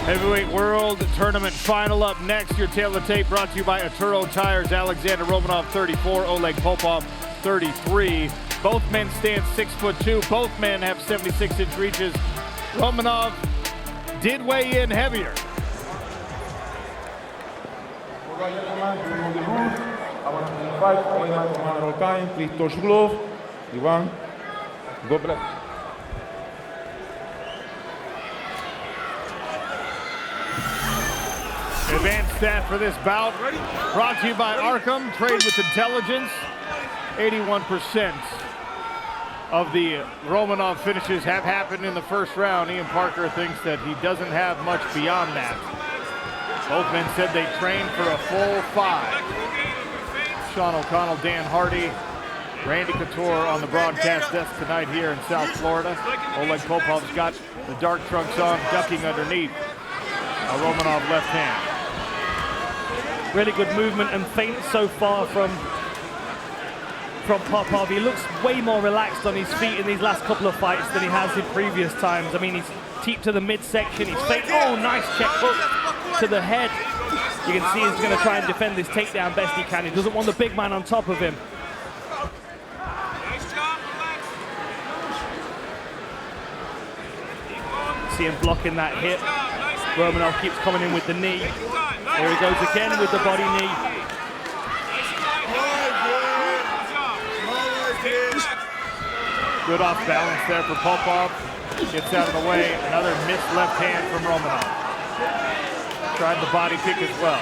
Heavyweight World Tournament final up next. Your tail of the tape brought to you by Arturo Tires. Alexandr Romanov 34, Oleg Popov 33. Both men stand 6'2". Both men have 76-inch reaches. Romanov did weigh in heavier. Please touch glove. Ivan, God bless. Advanced stat for this bout brought to you by Arkham. Trade with intelligence. 81% of the Romanov finishes have happened in the first round. Ian Parker thinks that he doesn't have much beyond that. Both men said they trained for a full 5. Sean O'Connell, Dan Hardy, Randy Couture on the broadcast desk tonight here in South Florida. Oleg Popov's got the dark trunks on, ducking underneath a Romanov left hand. Really good movement and feint so far from Popov. He looks way more relaxed on his feet in these last couple of fights than he has in previous times. I mean, he's teeped to the midsection, he's feint. Oh, nice check hook to the head. You can see he's going to try and defend this takedown best he can. He doesn't want the big man on top of him. See him blocking that hip. Romanov keeps coming in with the knee. There he goes again with the body knee. Good off balance there for Popov. Gets out of the way. Another missed left hand from Romanov. Tried the body kick as well.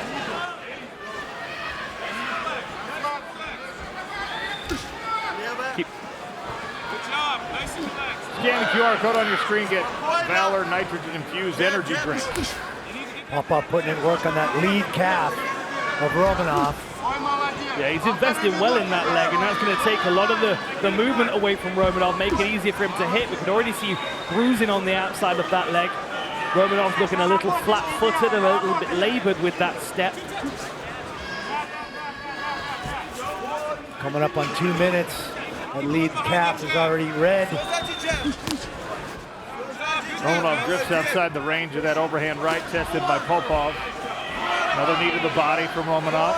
Scan the QR code on your screen. Get Valor nitrogen-infused energy drink. Popov putting in work on that lead calf of Romanov. Yeah, he's investing well in that leg, and that's going to take a lot of the movement away from Romanov, make it easier for him to hit. We can already see bruising on the outside of that leg. Romanov's looking a little flat-footed and a little bit labored with that step. Coming up on 2 minutes. That lead calf is already red. Romanov drifts outside the range of that overhand right tested by Popov. Another knee to the body from Romanov.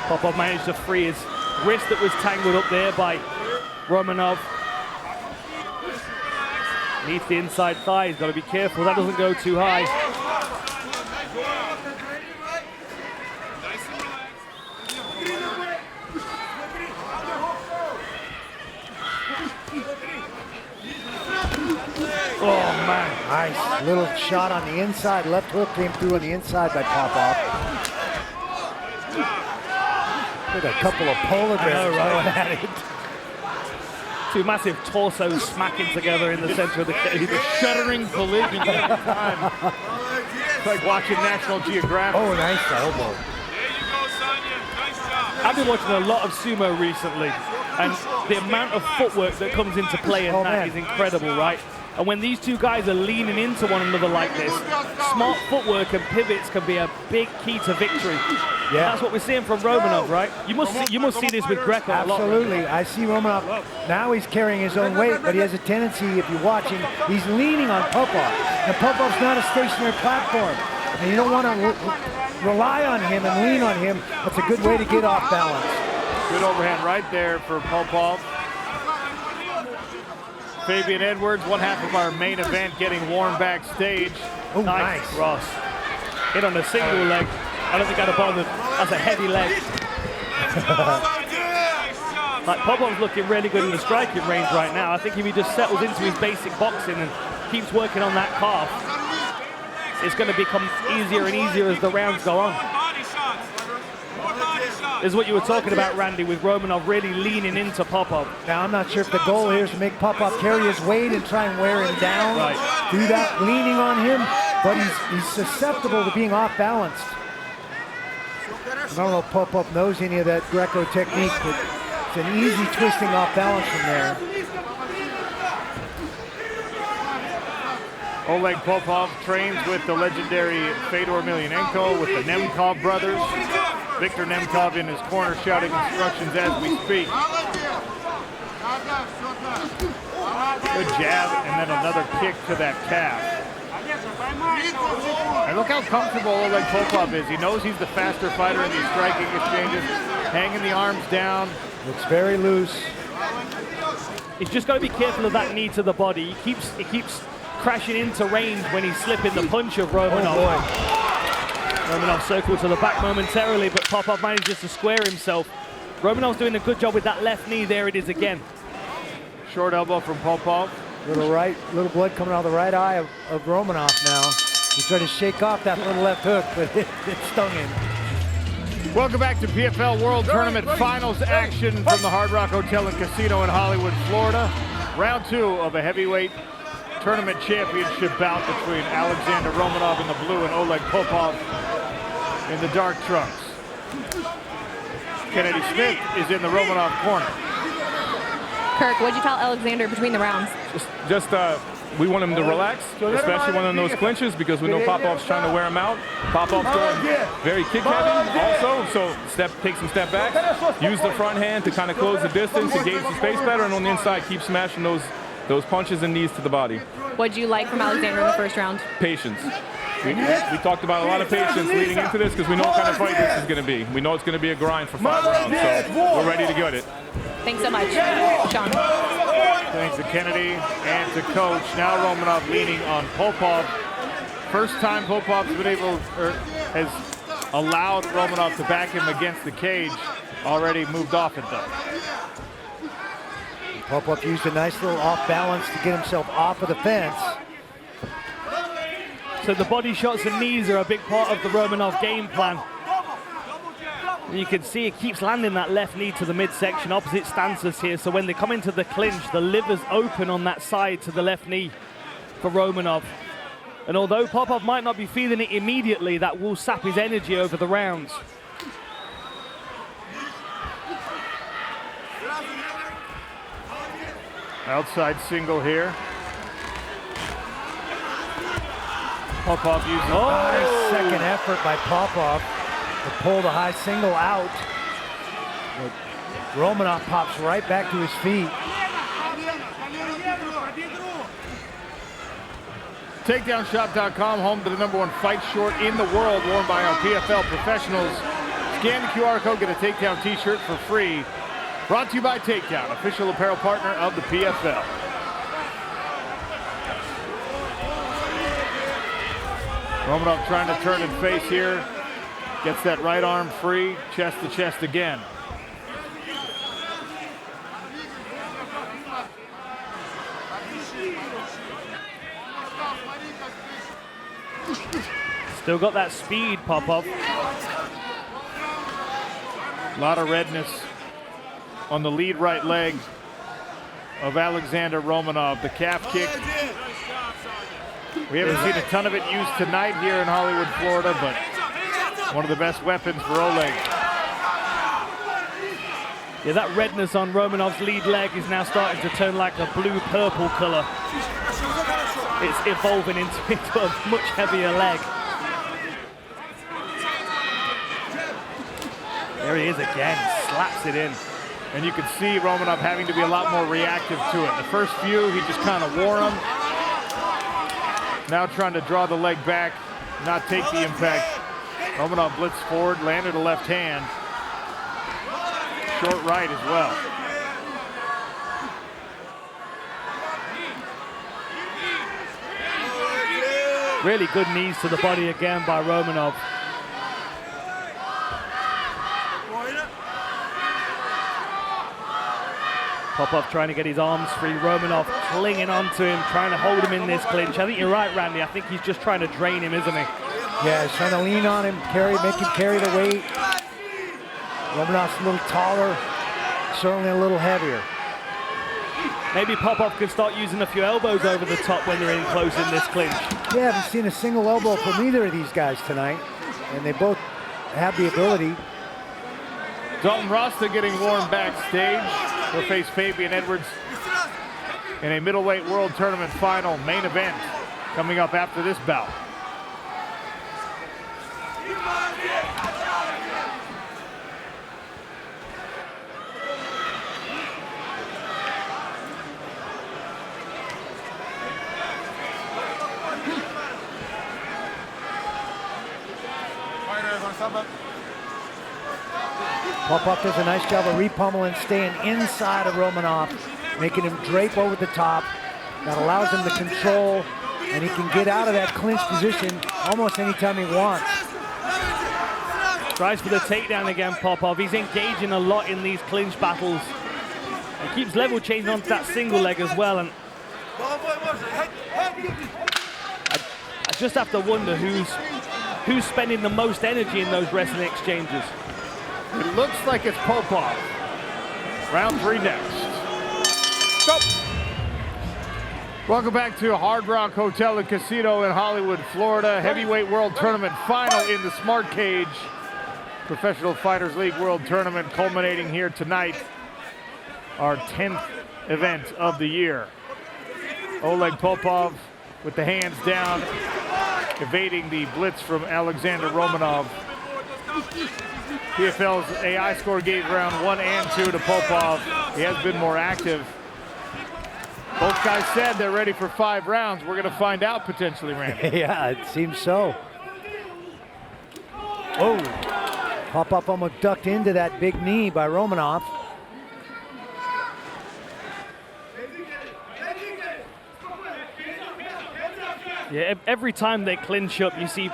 Popov managed to free his wrist that was tangled up there by Romanov. Neath the inside thigh, he's got to be careful that doesn't go too high. Oh man, nice little shot on the inside. Left hook came through on the inside by Popov. With a couple of polar bears going at it. Two massive torsos smacking together in the center of the cage. The shuddering collision every time. It's like watching National Geographic. Oh, nice elbow. I've been watching a lot of sumo recently, and the amount of footwork that comes into play in that is incredible, right? And when these two guys are leaning into one another like this, smart footwork and pivots can be a big key to victory. Yeah, that's what we're seeing from Romanov, right? You must see this with Greco a lot. Absolutely, I see Romanov. Now he's carrying his own weight, but he has a tendency, if you're watching, he's leaning on Popov. And Popov's not a stationary platform. And you don't want to rely on him and lean on him. That's a good way to get off balance. Good overhand right there for Popov. Fabian Edwards, one half of our main event, getting warm backstage. Oh, nice. Ross. Hit on a single leg. I don't think I'd have bothered. That's a heavy leg. Like, Popov's looking really good in the striking range right now. I think if he just settles into his basic boxing and keeps working on that calf, it's going to become easier and easier as the rounds go on. This is what you were talking about, Randy, with Romanov really leaning into Popov. Now, I'm not sure if the goal here is to make Popov carry his weight and try and wear him down. Right. Do that, leaning on him, but he's susceptible to being off balanced. I don't know if Popov knows any of that Greco technique, but it's an easy twisting off balance from there. Oleg Popov trains with the legendary Fedor Emelianenko, with the Nemkov brothers. Viktor Nemkov in his corner shouting instructions as we speak. Good jab, and then another kick to that calf. And look how comfortable Oleg Popov is. He knows he's the faster fighter in these striking exchanges. Hanging the arms down. Looks very loose. He's just got to be careful of that knee to the body. He keeps crashing into range when he's slipping the punch of Romanov. Oh boy. Romanov circled to the back momentarily, but Popov manages to square himself. Romanov's doing a good job with that left knee. There it is again. Short elbow from Popov. Little blood coming out of the right eye of Romanov now. He tried to shake off that little left hook, but it stung him. Welcome back to PFL World Tournament Finals action from the Hard Rock Hotel and Casino in Hollywood, Florida. Round 2 of a heavyweight tournament championship bout between Alexandr Romanov in the blue and Oleg Popov in the dark trunks. Kennedy Smith is in the Romanov corner. Kirk, what'd you tell Alexander between the rounds? We want him to relax, especially when in those clinches, because we know Popov's trying to wear him out. Popov's going very kick heavy also, so take some step backs, use the front hand to kind of close the distance, engage the space better, and on the inside keep smashing those punches and knees to the body. What'd you like from Alexander in the first round? Patience. We talked about a lot of patience leading into this because we know what kind of fight this is going to be. We know it's going to be a grind for 5 rounds, so we're ready to get it. Thanks so much, Sean. Thanks to Kennedy and to coach. Now Romanov leaning on Popov. First time Popov's been has allowed Romanov to back him against the cage. Already moved off it though. Popov used a nice little off balance to get himself off of the fence. So the body shots and knees are a big part of the Romanov game plan. You can see it keeps landing that left knee to the midsection, opposite stances here. So when they come into the clinch, the liver's open on that side to the left knee for Romanov. And although Popov might not be feeling it immediately, that will sap his energy over the rounds. Outside single here. Popov using Nice second effort by Popov to pull the high single out. But Romanov pops right back to his feet. TakedownShop.com, home to the #1 fight short in the world, worn by our PFL professionals. Scan the QR code, get a Takedown t-shirt for free. Brought to you by Takedown, official apparel partner of the PFL. Romanov trying to turn and face here. Gets that right arm free, chest to chest again. Still got that speed, Popov. A lot of redness on the lead right leg of Alexandr Romanov. The calf kick. We haven't seen a ton of it used tonight here in Hollywood, Florida, but one of the best weapons for Oleg. Yeah, that redness on Romanov's lead leg is now starting to turn like a blue-purple color. It's evolving into a much heavier leg. There he is again, slaps it in. And you can see Romanov having to be a lot more reactive to it. The first few, he just kind of wore him. Now trying to draw the leg back, not take the impact. Romanov blitzed forward, landed a left hand. Short right as well. Really good knees to the body again by Romanov. Popov trying to get his arms free. Romanov clinging onto him, trying to hold him in this clinch. I think you're right, Randy. I think he's just trying to drain him, isn't he? Yeah, he's trying to lean on him, make him carry the weight. Romanov's a little taller, certainly a little heavier. Maybe Popov could start using a few elbows over the top when they're in close in this clinch. Yeah, I haven't seen a single elbow from either of these guys tonight, and they both have the ability. Dalton Rasta getting warm backstage. He'll face Fabian Edwards in a middleweight world tournament final main event coming up after this bout. Popov does a nice job of repummeling, staying inside of Romanov, making him drape over the top. That allows him to control, and he can get out of that clinch position almost anytime he wants. Tries for the takedown again, Popov. He's engaging a lot in these clinch battles. He keeps level changing onto that single leg as well, and I just have to wonder who's spending the most energy in those wrestling exchanges. It looks like it's Popov. Round 3 next. Stop. Welcome back to Hard Rock Hotel and Casino in Hollywood, Florida. Heavyweight World Tournament final in the Smart Cage. Professional Fighters League World Tournament culminating here tonight. Our 10th event of the year. Oleg Popov with the hands down, evading the blitz from Alexandr Romanov. PFL's AI score gave round 1 and 2 to Popov. He has been more active. Both guys said they're ready for 5 rounds. We're going to find out potentially, Randy. Yeah, it seems so. Oh, Popov almost ducked into that big knee by Romanov. Yeah, every time they clinch up, you see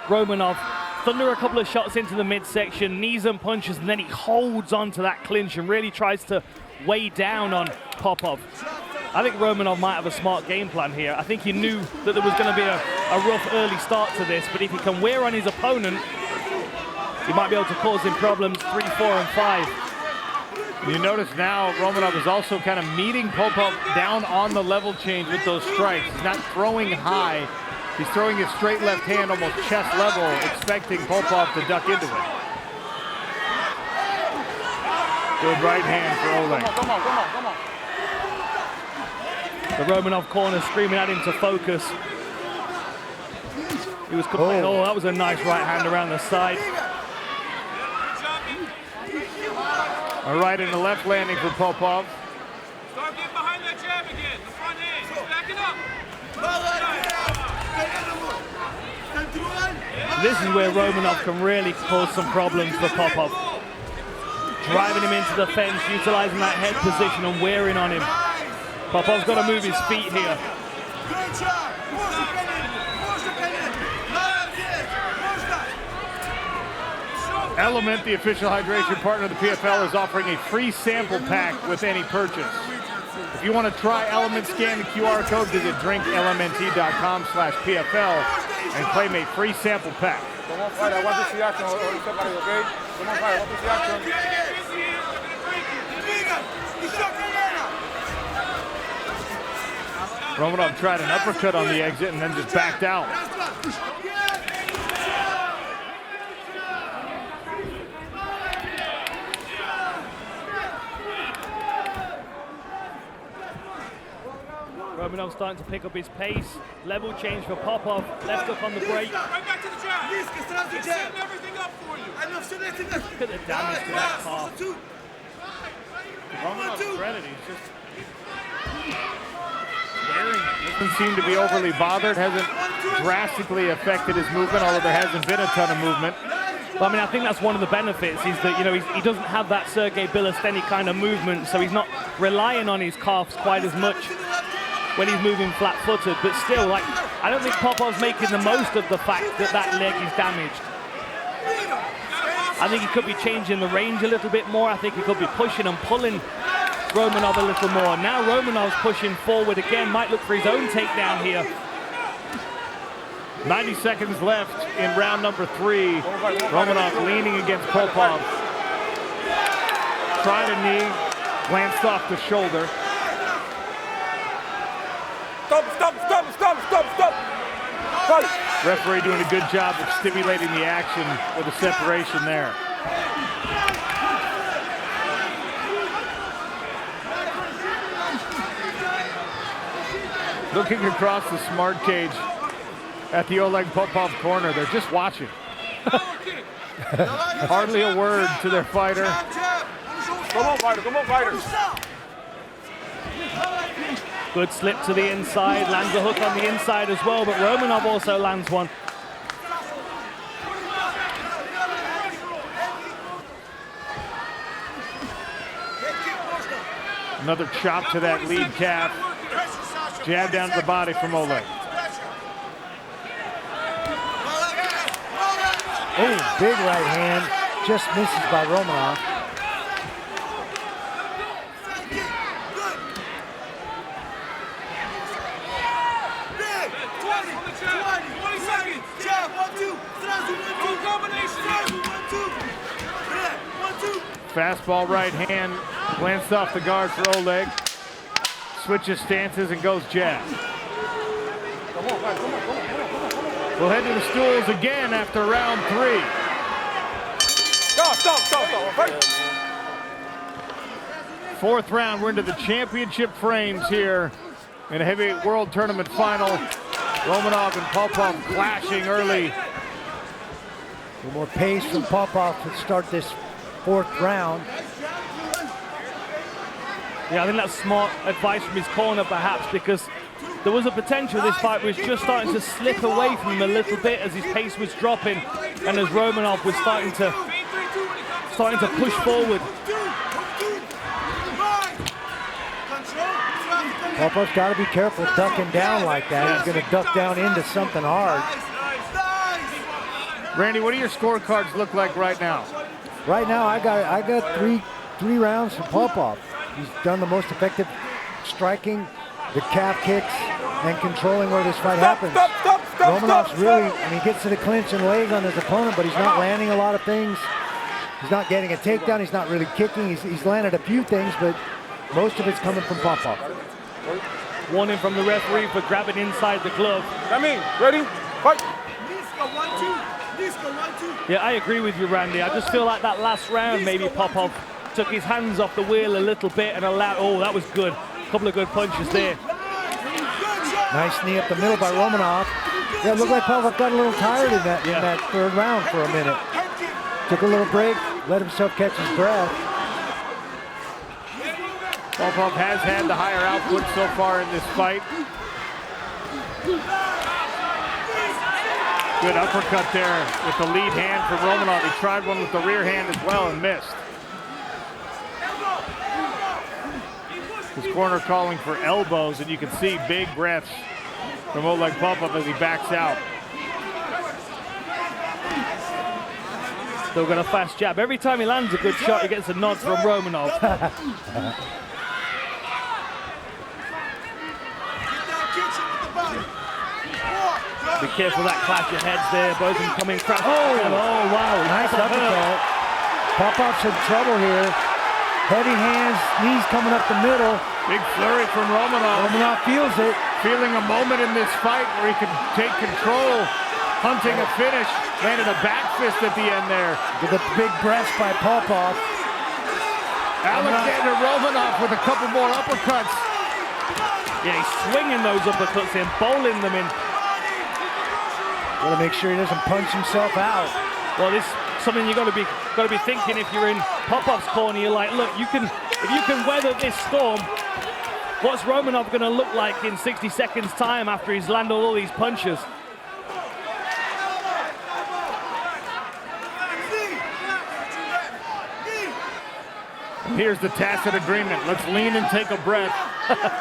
Romanov thunder a couple of shots into the midsection, knees and punches, and then he holds on to that clinch and really tries to weigh down on Popov. I think Romanov might have a smart game plan here. I think he knew that there was going to be a rough early start to this, but if he can wear on his opponent, he might be able to cause him problems 3, 4, and 5. You notice now Romanov is also kind of meeting Popov down on the level change with those strikes. He's not throwing high. He's throwing his straight left hand almost chest level, expecting Popov to duck into it. Good right hand for Oleg. Come on. The Romanov corner screaming at him to focus. He was complaining, oh, that was a nice right hand around the side. A right and a left landing for Popov. Start getting behind that jab again, the front hand. He's backing up. This is where Romanov can really cause some problems for Popov. Driving him into the fence, utilizing that head position and wearing on him. Popov's got to move his feet here. Element, the official hydration partner of the PFL, is offering a free sample pack with any purchase. If you want to try Element, scan the QR code, visit drinklmnt.com/PFL and claim a free sample pack. Come on, fight. I want to see action. Okay? Come on, fight. I want to see action. Romanov tried an uppercut on the exit and then just backed out. Romanov starting to pick up his pace. Level change for Popov. Left up on the break. Right back to the jab. He's setting everything up for you. Look at the damage to that calf. Romanov's credit, he's just wearing it. Doesn't seem to be overly bothered. Hasn't drastically affected his movement, although there hasn't been a ton of movement. Well, I mean, I think that's one of the benefits is that, you know, he doesn't have that Sergey Bilasteny kind of movement, so he's not relying on his calves quite as much when he's moving flat-footed. But still, like, I don't think Popov's making the most of the fact that that leg is damaged. I think he could be changing the range a little bit more. I think he could be pushing and pulling Romanov a little more. Now Romanov's pushing forward again, might look for his own takedown here. 90 seconds left in round number 3. Romanov leaning against Popov. Tried a knee, glanced off the shoulder. Stop. Fight. Referee doing a good job of stimulating the action with a separation there. Looking across the smart cage at the Oleg Popov corner, they're just watching. Hardly a word to their fighter. Come on, fighter. Good slip to the inside, lands a hook on the inside as well, but Romanov also lands one. Another chop to that lead calf. Jab down to the body from Oleg. Oh, big right hand. Just misses by Romanov. Fastball right hand, glanced off the guard for Oleg. Switches stances and goes jab. We'll head to the stools again after round 3. Stop. Fourth round, we're into the championship frames here in a heavyweight world tournament final. Romanov and Popov clashing early. A little more pace from Popov to start this 4th round. Yeah, I think that's smart advice from his corner, perhaps, because there was a potential this fight was just starting to slip away from him a little bit as his pace was dropping and as Romanov was starting to push forward. Popov's got to be careful ducking down like that. He's going to duck down into something hard. Randy, what do your scorecards look like right now? Right now, I got three rounds from Popov. He's done the most effective striking, the calf kicks, and controlling where this fight happens. Romanov's really, he gets to the clinch and leg on his opponent, but he's not landing a lot of things. He's not getting a takedown. He's not really kicking. He's landed a few things, but most of it's coming from Popov. Warning from the referee for grabbing inside the glove. Ready? Fight. Yeah, I agree with you, Randy. I just feel like that last round, maybe Popov took his hands off the wheel a little bit and allowed, oh, that was good. A couple of good punches there. Nice knee up the middle by Romanov. Yeah, it looked like Popov got a little tired in that 3rd round for a minute. Took a little break, let himself catch his breath. Popov has had the higher output so far in this fight. Good uppercut there with the lead hand from Romanov. He tried one with the rear hand as well and missed. His corner calling for elbows, and you can see big breaths from Oleg Popov as he backs out. Still got a fast jab. Every time he lands a good shot, he gets a nod from Romanov. Be careful that clash of heads there. Both of them coming crashing. Oh, wow. Nice uppercut. Popov's in trouble here. Heavy hands, knees coming up the middle. Big flurry from Romanov. Romanov feels it. Feeling a moment in this fight where he can take control, hunting a finish. Landed a back fist at the end there. With a big breast by Popov. Alexandr Romanov with a couple more uppercuts. Yeah, he's swinging those uppercuts in, bowling them in. Got to make sure he doesn't punch himself out. Well, this is something you got to be thinking if you're in Popov's corner. You're like, look, if you can weather this storm, what's Romanov going to look like in 60 seconds time after he's landed all these punches? Here's the tacit agreement. Let's lean and take a breath.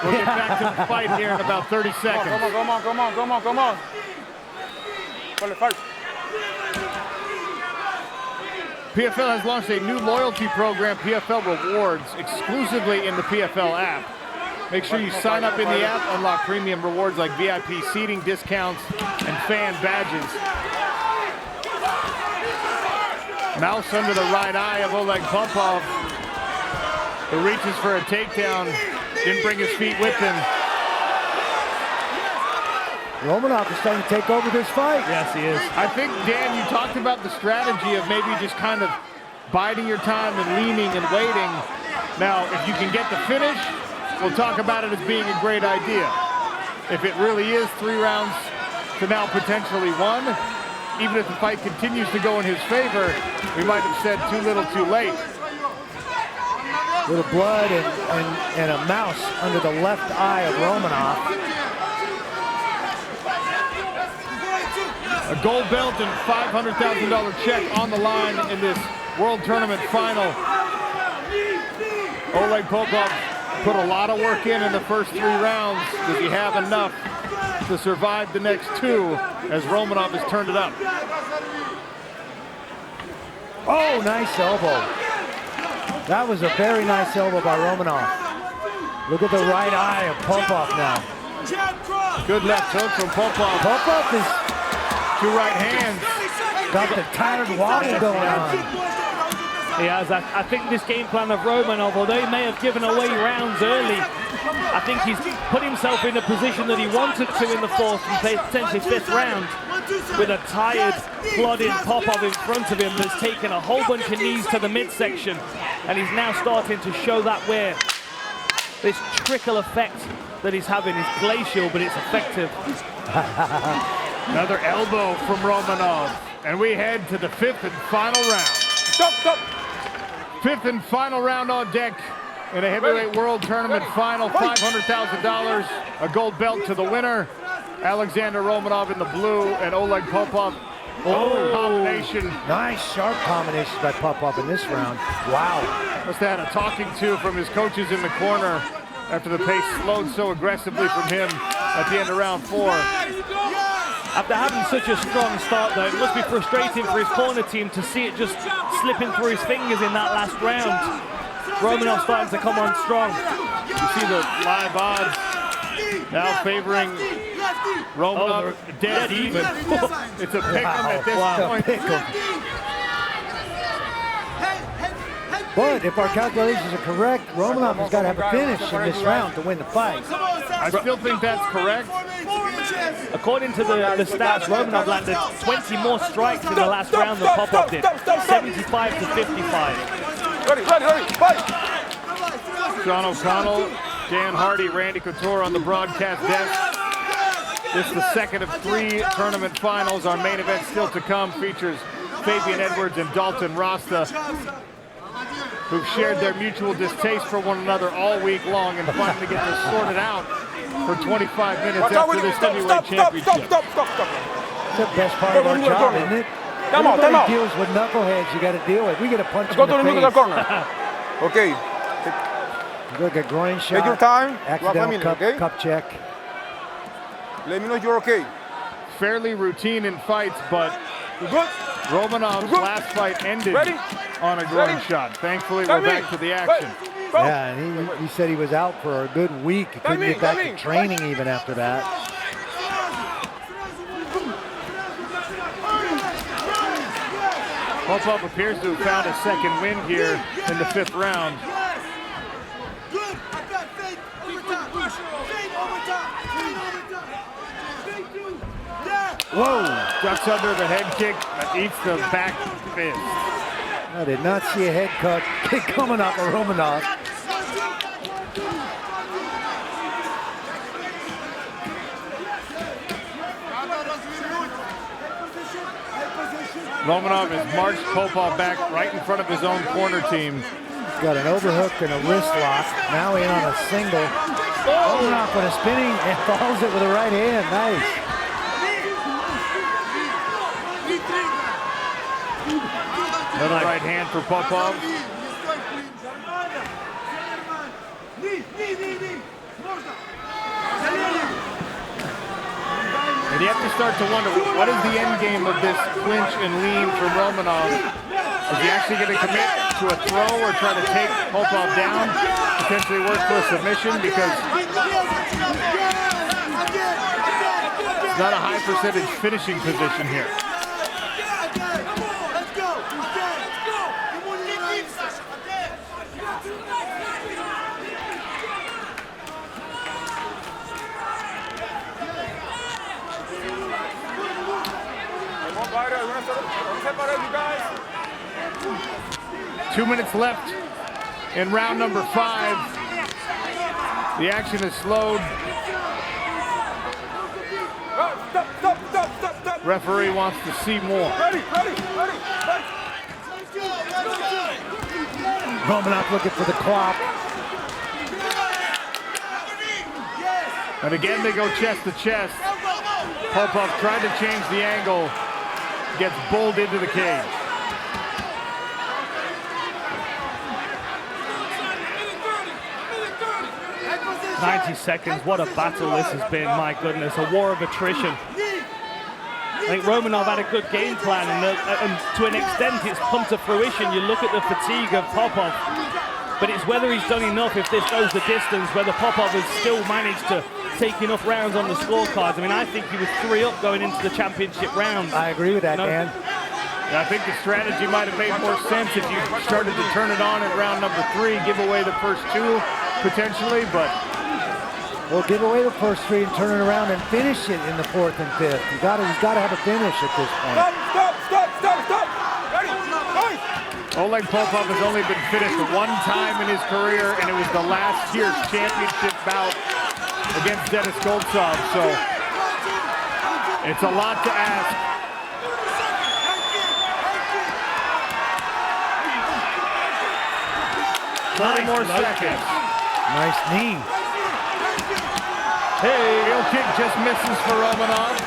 We'll get back to the fight here in about 30 seconds. Come on. PFL has launched a new loyalty program, PFL Rewards, exclusively in the PFL app. Make sure you sign up in the app, unlock premium rewards like VIP seating discounts and fan badges. Mouse under the right eye of Oleg Popov, who reaches for a takedown, didn't bring his feet with him. Romanov is starting to take over this fight. Yes, he is. I think, Dan, you talked about the strategy of maybe just kind of biding your time and leaning and waiting. Now, if you can get the finish, we'll talk about it as being a great idea. If it really is 3 rounds to now potentially 1, even if the fight continues to go in his favor, we might have said too little too late. Little blood and a mouse under the left eye of Romanov. A gold belt and $500,000 check on the line in this World Tournament final. Oleg Popov put a lot of work in the first 3 rounds. Does he have enough to survive the next 2 as Romanov has turned it up? Oh, nice elbow. That was a very nice elbow by Romanov. Look at the right eye of Popov now. Good left hook from Popov. Popov is 2 right hands. got the tired wobble going on. He has. I think this game plan of Romanov, although he may have given away rounds early, I think he's put himself in a position that he wanted to in the 4th and potentially 5th round with a tired, plodding Popov in front of him that's taken a whole bunch of knees to the midsection, and he's now starting to show that where this trickle effect that he's having is glacial, but it's effective. Another elbow from Romanov. And we head to the 5th and final round. Stop. 5th and final round on deck in a heavyweight world tournament final. $500,000, a gold belt to the winner. Alexandr Romanov in the blue and Oleg Popov. Combination. Nice sharp combination by Popov in this round. Wow. Must have had a talking to from his coaches in the corner after the pace slowed so aggressively from him at the end of round 4. After having such a strong start, though, it must be frustrating for his corner team to see it just slipping through his fingers in that last round. Romanov starting to come on strong. You see the live odds now favoring Romanov. Dead even. It's a pick'em at this point. But if our calculations are correct, Romanov has got to have a finish in this round to win the fight. I still think that's correct. According to the stats, Romanov landed 20 more strikes in the last round than Popov did. 75 to 55. Ready, fight! Sean O'Connell, Dan Hardy, Randy Couture on the broadcast desk. This is the second of 3 tournament finals. Our main event still to come features Fabian Edwards and Dalton Rasta, who've shared their mutual distaste for one another all week long and finally get this sorted out for 25 minutes after this heavyweight championship. Stop. That's the best part of our job, isn't it? Everybody deals with knuckleheads you got to deal with. We get a punch in the face. Okay. Look at groin shot. Take your time. Accidental cup check. Let me know you're okay. Fairly routine in fights, but Romanov's last fight ended on a groin shot. Thankfully, we're back to the action. Yeah, and he said he was out for a good week. He couldn't get back to training even after that. Popov appears to have found a second win here in the 5th round. Whoa! Ducks under the head kick that eats the back fist. I did not see a head kick coming off of Romanov. Romanov has marched Popov back right in front of his own corner team. He's got an overhook and a wrist lock. Now in on a single. Romanov with a spinning and follows it with a right hand. Nice. Another right hand for Popov. And you have to start to wonder, what is the end game of this clinch and lean from Romanov? Is he actually going to commit to a throw or try to take Popov down, potentially work for a submission? Because it's not a high percentage finishing position here. Two minutes left in round number 5. The action is slowed. Stop. Referee wants to see more. Ready. Romanov looking for the clock. And again, they go chest to chest. Popov tried to change the angle. Gets bowled into the cage. 90 seconds, what a battle this has been, my goodness, a war of attrition. I think Romanov had a good game plan, and to an extent it's come to fruition. You look at the fatigue of Popov, but it's whether he's done enough if this goes the distance, whether Popov has still managed to take enough rounds on the scorecards. I mean, I think he was 3 up going into the championship round. I agree with that, Dan. I think the strategy might have made more sense if you started to turn it on at round number 3, give away the first 2 potentially, but We'll give away the first 3 and turn it around and finish it in the 4th and 5th. He's got to have a finish at this point. Stop. Ready? Oleg Popov has only been finished 1 time in his career, and it was the last year's championship bout against Denis Goltsov, so it's a lot to ask. More seconds. Nice knee. Hey, heel kick just misses for Romanov.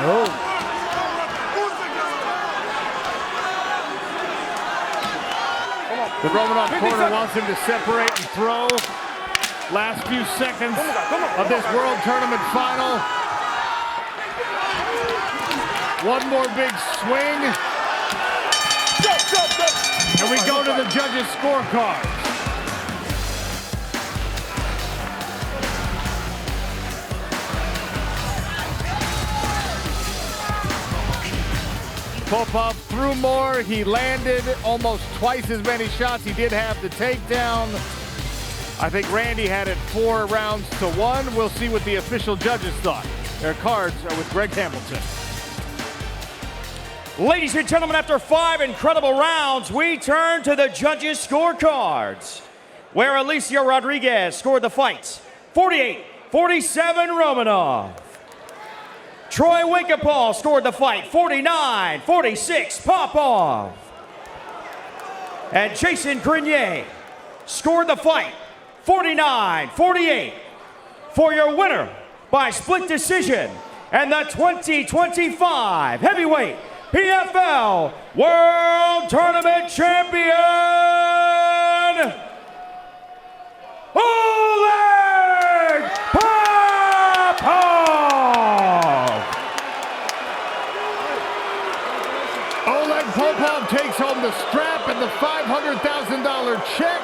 Oh. The Romanov corner wants him to separate and throw. Last few seconds of this World Tournament final. One more big swing. And we go to the judges' scorecards. Popov threw more. He landed almost twice as many shots. He did have the takedown. I think Randy had it 4 rounds to 1. We'll see what the official judges thought. Their cards are with Greg Hamilton. Ladies and gentlemen, after 5 incredible rounds, we turn to the judges' scorecards, where Alicia Rodriguez scored the fight 48-47 Romanov. Troy Winkapal scored the fight 49-46 Popov. And Jason Grenier scored the fight 49-48 for your winner by split decision and the 2025 heavyweight PFL World Tournament Champion, Oleg Popov! Oleg Popov takes home the strap and the $500,000 check.